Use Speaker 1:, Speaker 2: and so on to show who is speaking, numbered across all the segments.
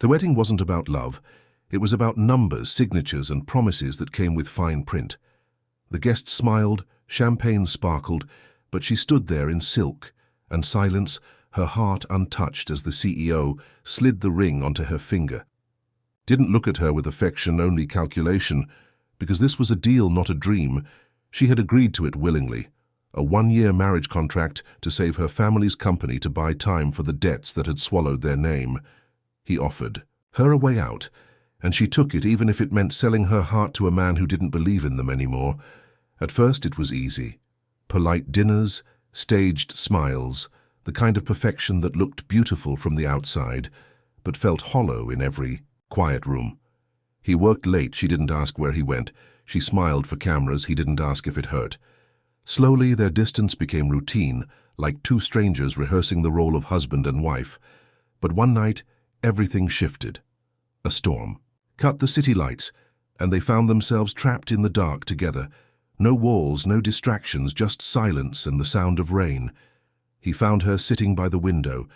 Speaker 1: The wedding wasn't about love. It was about numbers, signatures, and promises that came with fine print. The guests smiled, champagne sparkled, but she stood there in silk and silence, her heart untouched as the CEO slid the ring onto her finger. Didn't look at her with affection, only calculation, because this was a deal, not a dream. She had agreed to it willingly. A 1-year marriage contract to save her family's company to buy time for the debts that had swallowed their name. He offered her a way out, and she took it even if it meant selling her heart to a man who didn't believe in them anymore. At first it was easy. Polite dinners, staged smiles, the kind of perfection that looked beautiful from the outside, but felt hollow in every quiet room. He worked late, she didn't ask where he went. She smiled for cameras, he didn't ask if it hurt. Slowly their distance became routine, like two strangers rehearsing the role of husband and wife. But one night, everything shifted. A storm cut the city lights, and they found themselves trapped in the dark together. No walls, no distractions, just silence and the sound of rain. He found her sitting by the window,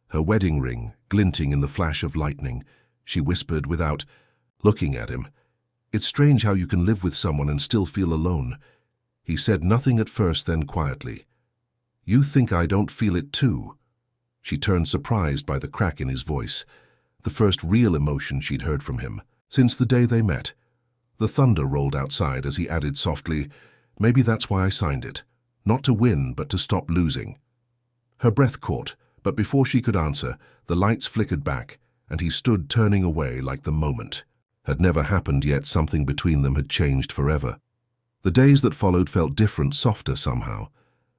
Speaker 1: her wedding ring glinting in the flash of lightning. She whispered without looking at him, "It's strange how you can live with someone and still feel alone." He said nothing at first, then quietly, "You think I don't feel it too?" She turned, surprised by the crack in his voice, the first real emotion she'd heard from him since the day they met. The thunder rolled outside as he added softly, "Maybe that's why I signed it. Not to win, but to stop losing." Her breath caught, but before she could answer, the lights flickered back, and he stood turning away like the moment had never happened yet. Something between them had changed forever. The days that followed felt different, softer somehow.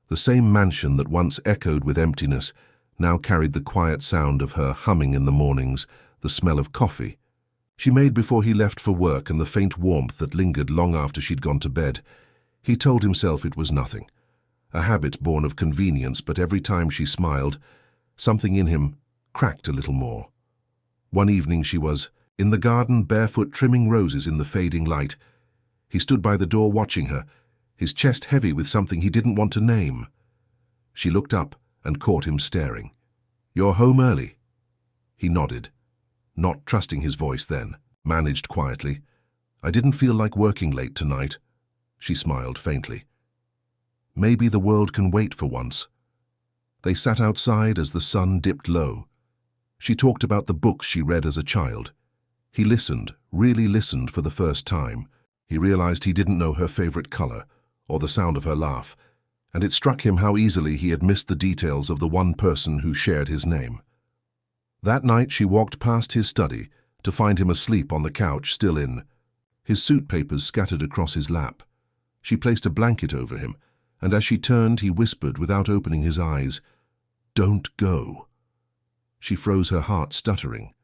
Speaker 1: The same mansion that once echoed with emptiness now carried the quiet sound of her humming in the mornings, the smell of coffee she made before he left for work, and the faint warmth that lingered long after she'd gone to bed. He told himself it was nothing, a habit born of convenience, but every time she smiled, something in him cracked a little more. One evening she was in the garden, barefoot, trimming roses in the fading light. He stood by the door watching her, his chest heavy with something he didn't want to name. She looked up and caught him staring. "You're home early?" He nodded, not trusting his voice then, managed quietly, "I didn't feel like working late tonight." She smiled faintly. Maybe the world can wait for once. They sat outside as the sun dipped low. She talked about the books she read as a child. He listened, really listened for the first time. He realized he didn't know her favorite color or the sound of her laugh, and it struck him how easily he had missed the details of the one person who shared his name. That night she walked past his study to find him asleep on the couch, still in, his suit papers scattered across his lap. She placed a blanket over him, and as she turned, he whispered without opening his eyes, "Don't go." She froze, her heart stuttering.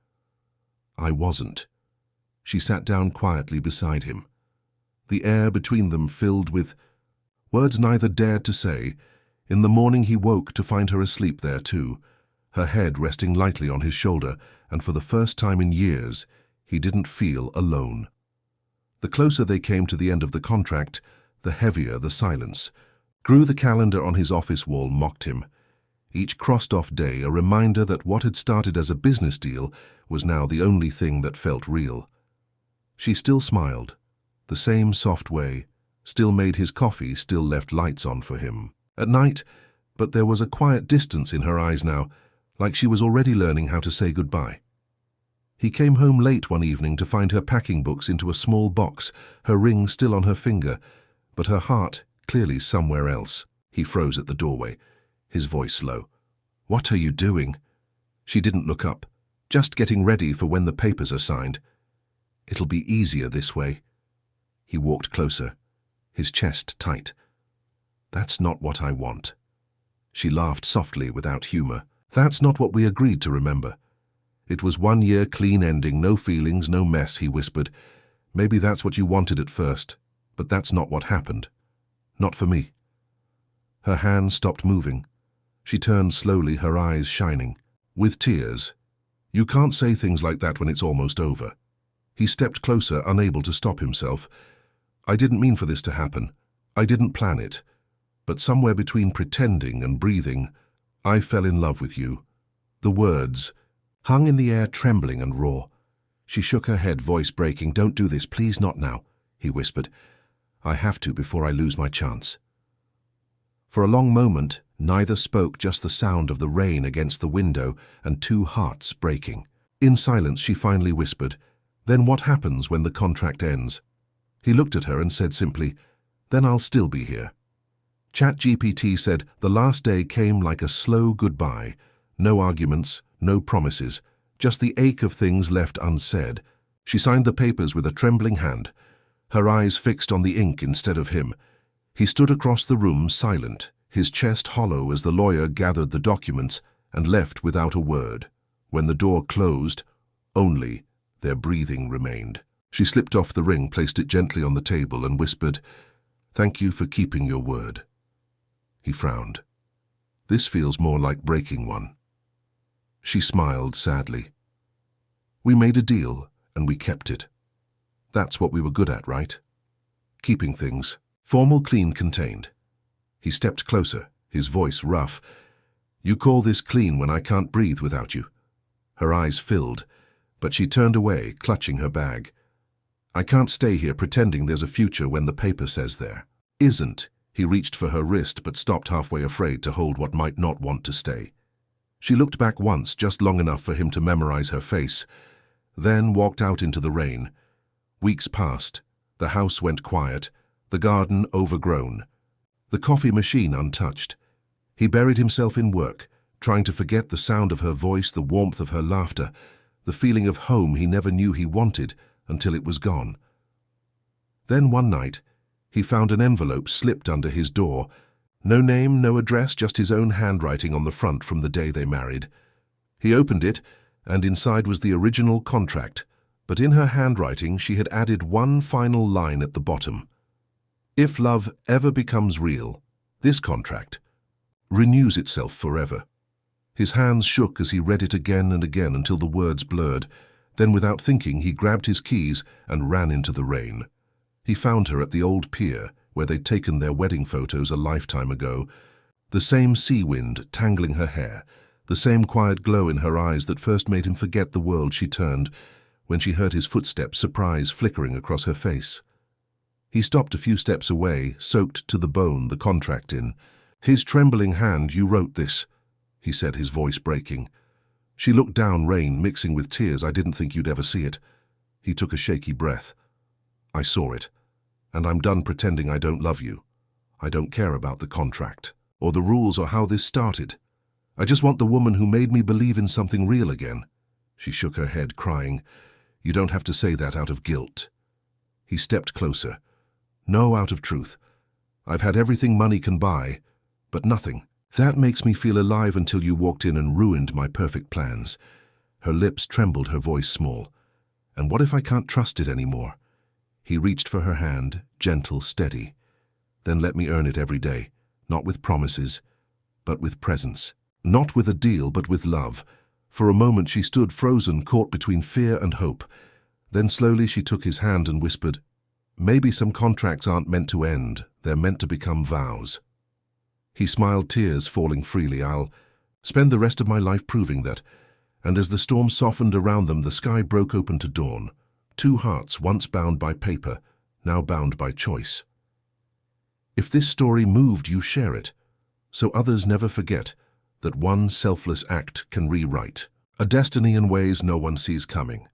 Speaker 1: "I wasn't." She sat down quietly beside him, the air between them filled with words neither dared to say. In the morning he woke to find her asleep there too, her head resting lightly on his shoulder, and for the first time in years, he didn't feel alone. The closer they came to the end of the contract, the heavier the silence grew. The calendar on his office wall mocked him. Each crossed-off day a reminder that what had started as a business deal was now the only thing that felt real. She still smiled, the same soft way, still made his coffee, still left lights on for him at night, but there was a quiet distance in her eyes now, like she was already learning how to say goodbye. He came home late one evening to find her packing books into a small box, her ring still on her finger, but her heart clearly somewhere else. He froze at the doorway, his voice low. "What are you doing?" She didn't look up. "Just getting ready for when the papers are signed. It'll be easier this way." He walked closer, his chest tight. "That's not what I want." She laughed softly without humor. "That's not what we agreed to, remember. It was 1 year clean ending, no feelings, no mess," he whispered. "Maybe that's what you wanted at first, but that's not what happened. Not for me." Her hand stopped moving. She turned slowly, her eyes shining with tears. "You can't say things like that when it's almost over." He stepped closer, unable to stop himself. "I didn't mean for this to happen. I didn't plan it. But somewhere between pretending and breathing, I fell in love with you." The words hung in the air, trembling and raw. She shook her head, voice breaking. "Don't do this, please, not now," he whispered. "I have to before I lose my chance." For a long moment, neither spoke, just the sound of the rain against the window and two hearts breaking. In silence, she finally whispered, "Then what happens when the contract ends?" He looked at her and said simply, "Then I'll still be here." ChatGPT said the last day came like a slow goodbye. No arguments, no promises, just the ache of things left unsaid. She signed the papers with a trembling hand, her eyes fixed on the ink instead of him. He stood across the room, silent, his chest hollow as the lawyer gathered the documents and left without a word. When the door closed, only their breathing remained. She slipped off the ring, placed it gently on the table, and whispered, "Thank you for keeping your word." He frowned. "This feels more like breaking one." She smiled sadly. "We made a deal, and we kept it. That's what we were good at, right? Keeping things formal, clean, contained." He stepped closer, his voice rough. "You call this clean when I can't breathe without you?" Her eyes filled, but she turned away, clutching her bag. "I can't stay here pretending there's a future when the paper says there isn't." He reached for her wrist but stopped halfway, afraid to hold what might not want to stay. She looked back once, just long enough for him to memorize her face, then walked out into the rain. Weeks passed. The house went quiet, the garden overgrown, the coffee machine untouched. He buried himself in work, trying to forget the sound of her voice, the warmth of her laughter, the feeling of home he never knew he wanted until it was gone. Then one night, he found an envelope slipped under his door. No name, no address, just his own handwriting on the front from the day they married. He opened it, and inside was the original contract, but in her handwriting she had added one final line at the bottom. "If love ever becomes real, this contract renews itself forever." His hands shook as he read it again and again until the words blurred. Then, without thinking, he grabbed his keys and ran into the rain. He found her at the old pier where they'd taken their wedding photos a lifetime ago. The same sea wind tangling her hair, the same quiet glow in her eyes that first made him forget the world. She turned when she heard his footsteps, surprise flickering across her face. He stopped a few steps away, soaked to the bone, the contract in his trembling hand. "You wrote this," he said, his voice breaking. She looked down, rain mixing with tears. "I didn't think you'd ever see it." He took a shaky breath. "I saw it, and I'm done pretending I don't love you. I don't care about the contract, or the rules, or how this started. I just want the woman who made me believe in something real again." She shook her head, crying, "You don't have to say that out of guilt." He stepped closer. "No, out of truth. I've had everything money can buy, but nothing. That makes me feel alive until you walked in and ruined my perfect plans." Her lips trembled, her voice small. "And what if I can't trust it anymore?" He reached for her hand, gentle, steady. "Then let me earn it every day, not with promises, but with presence. Not with a deal, but with love." For a moment she stood frozen, caught between fear and hope. Then slowly she took his hand and whispered, "Maybe some contracts aren't meant to end, they're meant to become vows." He smiled, tears falling freely. "I'll spend the rest of my life proving that." And as the storm softened around them, the sky broke open to dawn. Two hearts, once bound by paper, now bound by choice. If this story moved you, share it, so others never forget that one selfless act can rewrite a destiny in ways no one sees coming.